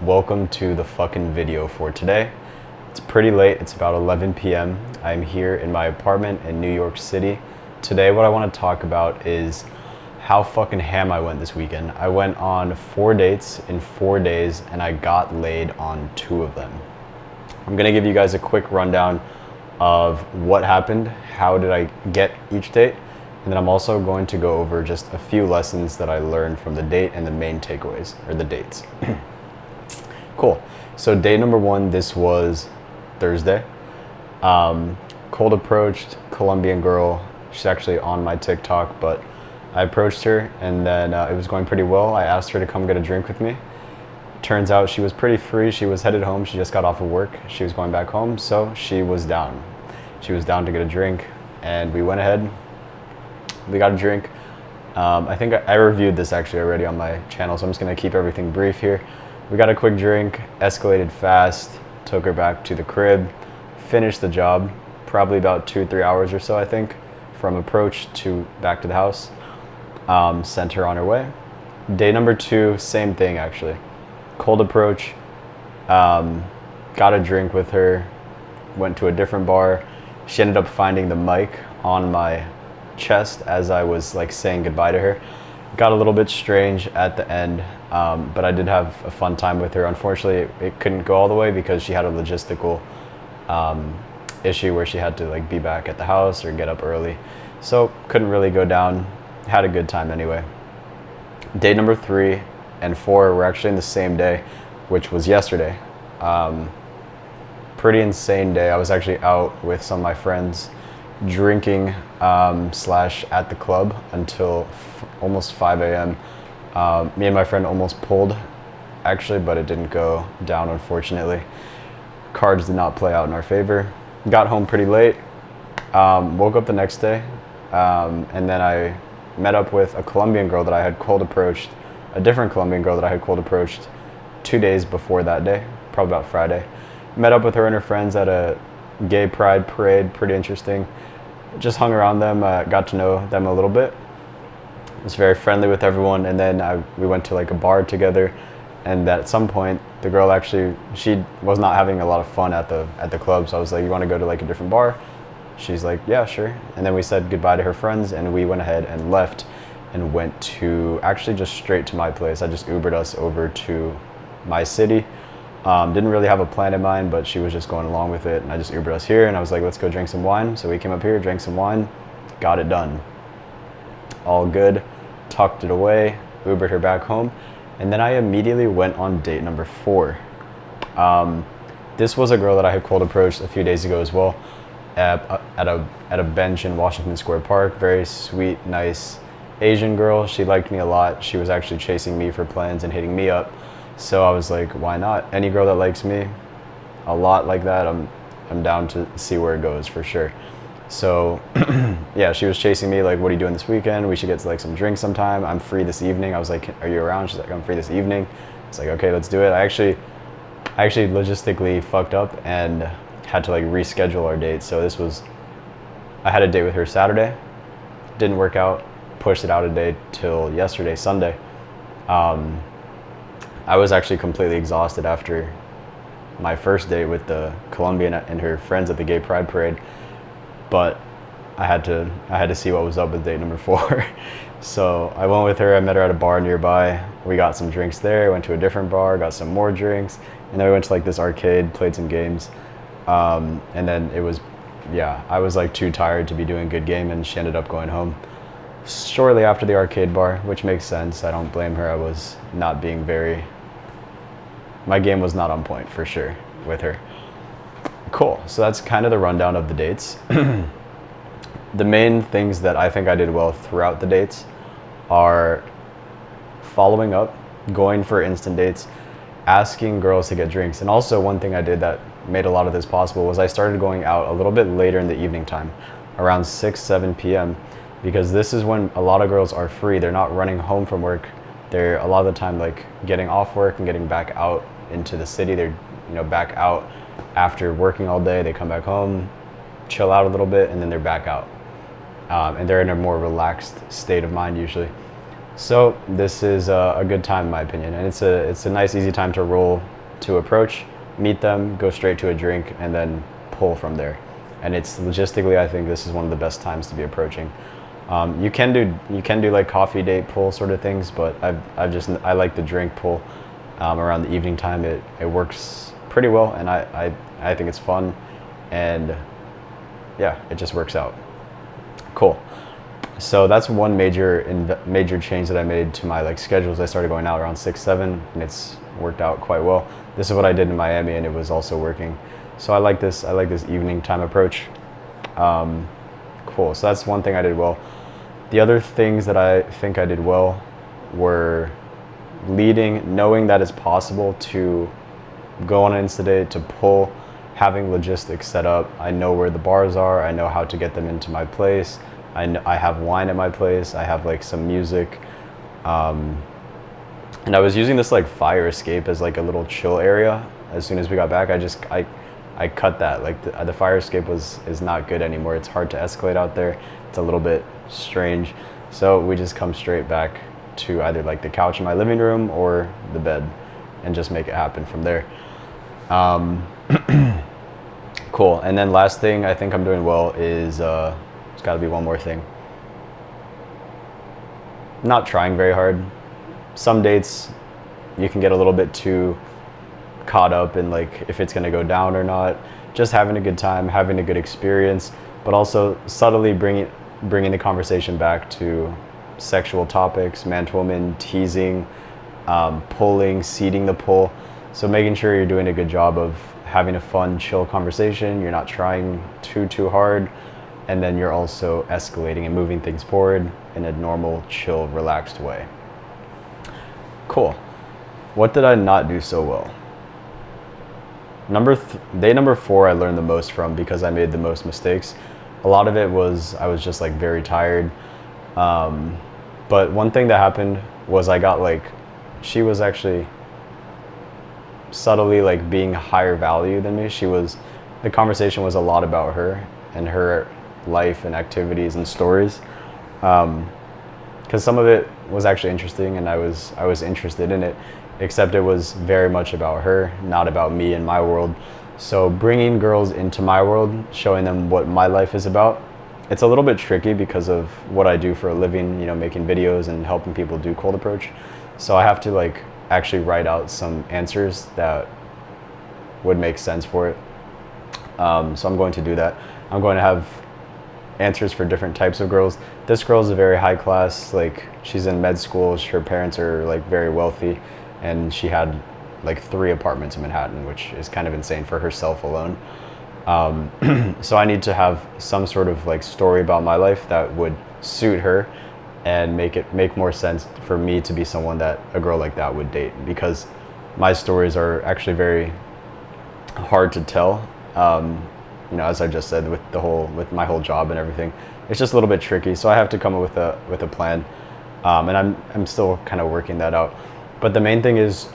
welcome to the fucking video for today. It's pretty late, it's about 11 p.m. I'm here in my apartment in New York City. Today what I want to talk about is how fucking ham I went this weekend. I went on 4 dates in 4 days and I got laid on 2 of them. I'm gonna give you guys a quick rundown of what happened, how did I get each date, and then I'm also going to go over just a few lessons that I learned from the date and the main takeaways, or the dates. Cool. So date number 1, this was Thursday. Cold approached, Colombian girl. She's actually on my TikTok, but I approached her and then it was going pretty well. I asked her to come get a drink with me. Turns out she was pretty free. She was headed home. She just got off of work. She was going back home, so she was down. She was down to get a drink, and we went ahead. We got a drink. I think I reviewed this actually already on my channel, so I'm just gonna keep everything brief here. We got a quick drink, escalated fast, took her back to the crib, finished the job, probably about 2-3 hours or so, I think, from approach to back to the house. Sent her on her way. Day number 2, same thing actually. Cold approach, got a drink with her, went to a different bar. She ended up finding the mic on my chest as I was like saying goodbye to her. Got a little bit strange at the end, but I did have a fun time with her. Unfortunately, it couldn't go all the way because she had a logistical issue where she had to like be back at the house or get up early, so couldn't really go down. Had a good time anyway. Day number 3 and 4 were actually in the same day, which was yesterday. Pretty insane day. I was actually out with some of my friends drinking slash at the club until almost 5 a.m. Me and my friend almost pulled actually, but it didn't go down unfortunately. Cards did not play out in our favor. Got home pretty late, woke up the next day, and then I met up with a Colombian girl that I had cold approached, a different Colombian girl that I had cold approached 2 days before that day, probably about Friday. Met up with her and her friends at a gay pride parade, pretty interesting. Just hung around them, got to know them a little bit. Was very friendly with everyone, and then we went to like a bar together, and at some point the girl actually, she was not having a lot of fun at the club, so I was like, you want to go to like a different bar? She's like, yeah, sure. And then we said goodbye to her friends and we went ahead and left and went to actually just straight to my place. I just Ubered us over to my city. Didn't really have a plan in mind, but she was just going along with it, and I just Ubered us here, and I was like, let's go drink some wine. So we came up here, drank some wine, got it done. All good, tucked it away, Ubered her back home, and then I immediately went on date number 4. This was a girl that I had cold approached a few days ago as well, at a bench in Washington Square Park. Very sweet, nice Asian girl. She liked me a lot. She was actually chasing me for plans and hitting me up. So I was like, why not? Any girl that likes me a lot like that, I'm down to see where it goes for sure. So yeah, she was chasing me like, what are you doing this weekend? We should get to like some drinks sometime. I'm free this evening. I was like, are you around? She's like, I'm free this evening. It's like, okay, let's do it. I actually logistically fucked up and had to like reschedule our date. So I had a date with her Saturday, didn't work out, pushed it out a day till yesterday, Sunday. I was actually completely exhausted after my first date with the Colombian and her friends at the gay pride parade, but I had to see what was up with date number 4. So I went with her. I met her at a bar nearby. We got some drinks there, went to a different bar, got some more drinks, and then we went to like this arcade, played some games, and then I was like too tired to be doing good game, and she ended up going home shortly after the arcade bar, which makes sense. I don't blame her. I was not being my game was not on point for sure with her. Cool, so that's kind of the rundown of the dates. The main things that I think I did well throughout the dates are following up, going for instant dates, asking girls to get drinks. And also one thing I did that made a lot of this possible was I started going out a little bit later in the evening time, around 6-7 p.m. because this is when a lot of girls are free. They're not running home from work. They're a lot of the time like getting off work and getting back out into the city. They're back out after working all day. They come back home, chill out a little bit, and then they're back out. And they're in a more relaxed state of mind usually. So this is a good time in my opinion, and it's a nice easy time to roll, to approach, meet them, go straight to a drink, and then pull from there. And it's logistically, I think this is one of the best times to be approaching. You can do like coffee date pull sort of things, but I like the drink pull around the evening time. It works pretty well, and I think it's fun, and yeah, it just works out. Cool. So that's one major change that I made to my like schedules. I started going out around 6, 7, and it's worked out quite well. This is what I did in Miami, and it was also working. So I like this. I like this evening time approach. Cool. So that's one thing I did well. The other things that I think I did well were knowing that it's possible to go on an Insta date, to pull, having logistics set up. I know where the bars are. I know how to get them into my place. I have wine at my place. I have like some music. And I was using this like fire escape as like a little chill area. As soon as we got back, I cut that. Like the fire escape is not good anymore. It's hard to escalate out there. It's a little bit strange. So we just come straight back to either like the couch in my living room or the bed and just make it happen from there. Cool. And then last thing I think I'm doing well is there's got to be one more thing. Not trying very hard. Some dates you can get a little bit too caught up in like if it's going to go down or not. Just having a good time, having a good experience, but also subtly bringing the conversation back to sexual topics, man to woman, teasing, pulling, seeding the pull. So making sure you're doing a good job of having a fun, chill conversation. You're not trying too hard, and then you're also escalating and moving things forward in a normal, chill, relaxed way. Cool. What did I not do so well? Day number 4 I learned the most from because I made the most mistakes. A lot of it was I was just like very tired. But one thing that happened was she was actually subtly like being higher value than me. The conversation was a lot about her and her life and activities and stories. Because some of it was actually interesting and I was interested in it, except it was very much about her, not about me and my world. So bringing girls into my world, showing them what my life is about, it's a little bit tricky because of what I do for a living, making videos and helping people do cold approach. So I have to like actually write out some answers that would make sense for it. So I'm going to do that. I'm going to have answers for different types of girls. This girl is a very high class, like she's in med school, her parents are like very wealthy, and she had like 3 apartments in Manhattan, which is kind of insane for herself alone. So I need to have some sort of like story about my life that would suit her and make more sense for me to be someone that a girl like that would date, because my stories are actually very hard to tell. As I just said, with my whole job and everything, it's just a little bit tricky. So I have to come up with a plan, and I'm still kind of working that out. But the main thing is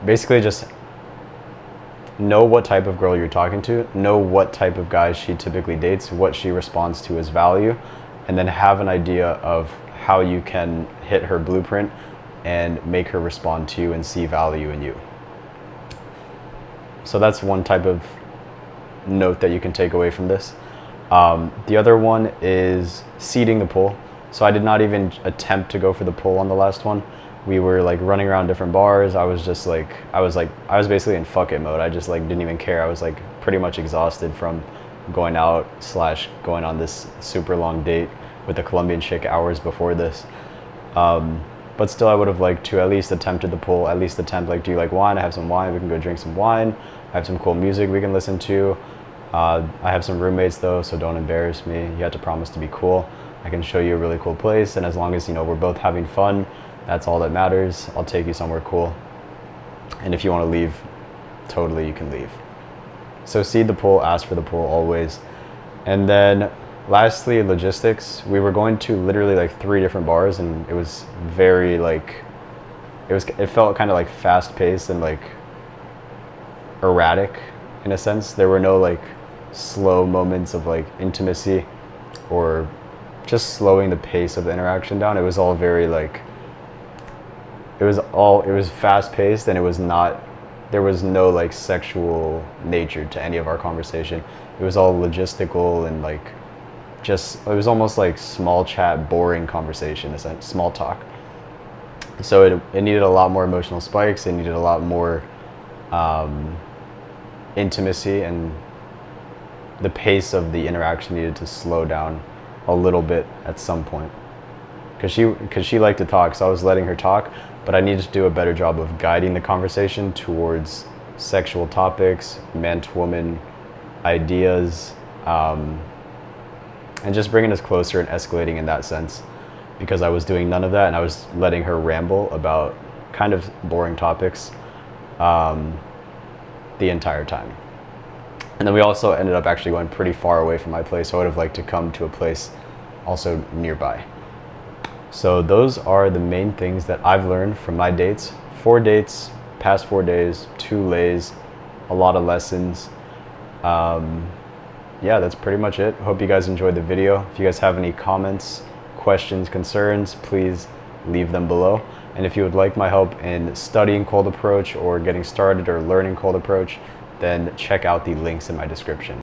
basically just know what type of girl you're talking to, know what type of guys she typically dates, what she responds to as value, and then have an idea of how you can hit her blueprint and make her respond to you and see value in you. So that's one type of note that you can take away from this. The other one is seeding the pull. So I did not even attempt to go for the pull on the last one. We were like running around different bars. I was basically in fuck it mode. I just like didn't even care. I was like pretty much exhausted from going out / going on this super long date with a Colombian chick hours before this. But still, I would have liked to at least attempted the pull, like, do you like wine? I have some wine, we can go drink some wine. I have some cool music we can listen to. I have some roommates though, so don't embarrass me. You have to promise to be cool. I can show you a really cool place, and as long as we're both having fun, that's all that matters. I'll take you somewhere cool. And if you want to leave, totally you can leave. So seed the pull, ask for the pull always. And then lastly, logistics. We were going to literally like 3 different bars, and it was very like, it felt kind of like fast paced and like erratic in a sense. There were no like slow moments of like intimacy or just slowing the pace of the interaction down. It was all very like, it was fast paced, and there was no like sexual nature to any of our conversation. It was all logistical and like, it was almost like small chat, boring conversation, small talk. So it needed a lot more emotional spikes. It needed a lot more intimacy, and the pace of the interaction needed to slow down a little bit at some point. Because she liked to talk, so I was letting her talk, but I needed to do a better job of guiding the conversation towards sexual topics, man to woman ideas, and just bringing us closer and escalating in that sense. Because I was doing none of that, and I was letting her ramble about kind of boring topics the entire time. And then we also ended up actually going pretty far away from my place, so I would have liked to come to a place also nearby. So those are the main things that I've learned from my dates. 4 dates, past 4 days, 2 lays, a lot of lessons. Yeah, that's pretty much it. Hope you guys enjoyed the video. If you guys have any comments, questions, concerns, please leave them below. And if you would like my help in studying cold approach or getting started or learning cold approach, then check out the links in my description.